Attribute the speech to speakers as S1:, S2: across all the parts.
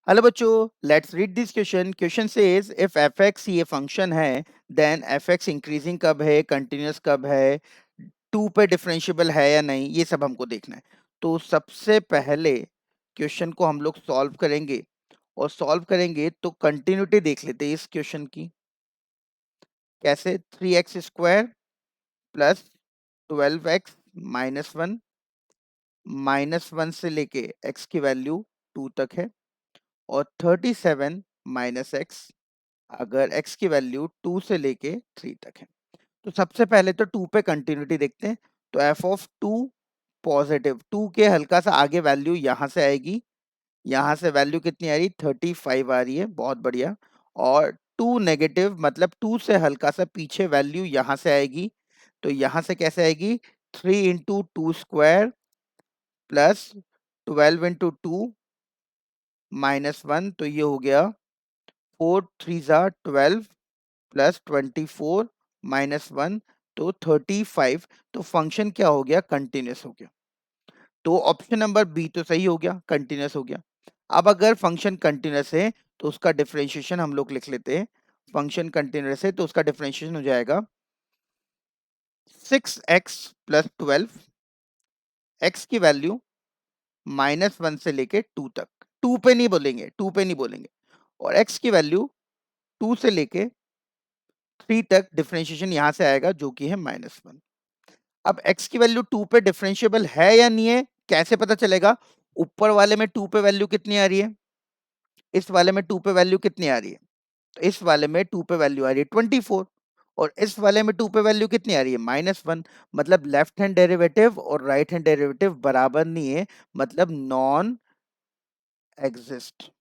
S1: Hello बच्चों, let's read this question. Question says if fx ये function है then fx increasing कब है, कंटिन्यूअस कब है, 2 पे डिफरेंशिएबल है या नहीं, ये सब हमको देखना है। तो सबसे पहले क्वेश्चन को हम लोग सॉल्व करेंगे और सॉल्व करेंगे तो कंटिन्यूटी देख लेते हैं इस क्वेश्चन की। कैसे? 3x square plus 12x minus one से लेके x की वैल्यू 2 तक है और 37 माइनस एक्स अगर x की वैल्यू 2 से लेके 3 तक है। तो सबसे पहले तो 2 पे कंटिन्यूटी देखते हैं। तो f ऑफ 2 पॉजिटिव 2 के हल्का सा आगे वैल्यू यहाँ से आएगी, यहाँ से वैल्यू कितनी आ रही 35 आ रही है, बहुत बढ़िया। और 2 नेगेटिव मतलब 2 से हल्का सा पीछे वैल्यू यहाँ से आएगी, तो यहाँ से कैसे आएगी 3 into 2 square plus 12 into 2 minus 1, तो ये हो गया 4 3 ज़ा 12 प्लस 24 माइनस 1, तो 35। तो फंक्शन क्या हो गया? कंटिन्यूअस हो गया। तो ऑप्शन नंबर बी तो सही हो गया, कंटिन्यूअस हो गया। अब अगर फंक्शन कंटिन्यूअस है तो उसका डिफरेंशिएशन हम लोग लिख लेते हैं। फंक्शन कंटिन्यूअस है तो उसका डिफरेंशिएशन हो जाएगा 6x प्लस 12, x की वैल्यू माइनस 1 से लेके 2 तक। 2 पे नहीं बोलेंगे, 2 पे नहीं बोलेंगे। और x की वैल्यू 2 से लेके 3 तक डिफरेंशिएशन यहाँ से आएगा जो कि है -1। अब x की वैल्यू 2 पे डिफरेंशिएबल है या नहीं है, कैसे पता चलेगा? ऊपर वाले में 2 पे वैल्यू कितनी आ रही है, इस वाले में 2 पे वैल्यू कितनी आ रही है? तो इस वाले में 2 पे वैल्यू आ रही है 24 और इस वाले में 2 पे वैल्यू कितनी आ रही है -1। मतलब लेफ्ट हैंड डेरिवेटिव और राइट हैंड डेरिवेटिव बराबर नहीं है, मतलब नॉन एग्जिस्ट।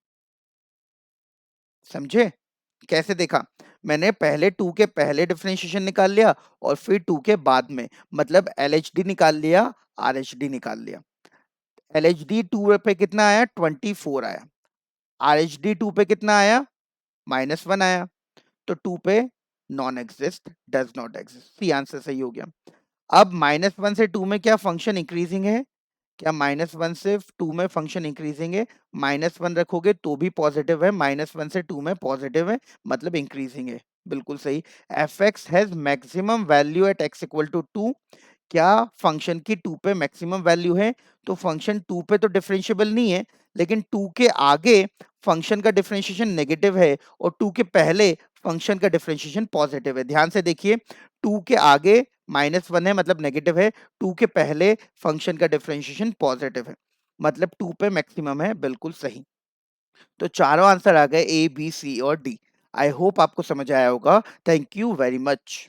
S1: समझे? कैसे देखा? मैंने पहले 2 के पहले डिफरेंशिएशन निकाल लिया और फिर 2 के बाद में, मतलब LHD निकाल लिया, RHD निकाल लिया। LHD 2 पे कितना आया 24 आया, RHD 2 पे कितना आया -1 आया। तो 2 पे non exist, does not exist. C answer सही हो गया। अब -1 से 2 में क्या फंक्शन इंक्रीजिंग है? क्या -1 से 2 में फंक्शन इंक्रीजिंग है? -1 रखोगे तो भी पॉजिटिव है, -1 से 2 में पॉजिटिव है, मतलब इंक्रीजिंग है। बिल्कुल सही। fx has maximum value at x equal to 2। क्या फंक्शन की 2 पे मैक्सिमम वैल्यू है? तो फंक्शन 2 पे तो डिफरेंशिएबल नहीं है, लेकिन 2 के आगे फंक्शन का डिफरेंशिएशन नेगेटिव है और 2 के पहले फंक्शन का डिफरेंशिएशन पॉजिटिव है। ध्यान से देखिए, 2 के आगे -1 है मतलब नेगेटिव है, 2 के पहले फंक्शन का डिफरेंशिएशन पॉजिटिव है, मतलब 2 पे मैक्सिमम है। बिल्कुल सही। तो चारों आंसर आ गए A, B, C और D। आई होप आपको समझ आया होगा। Thank you very much.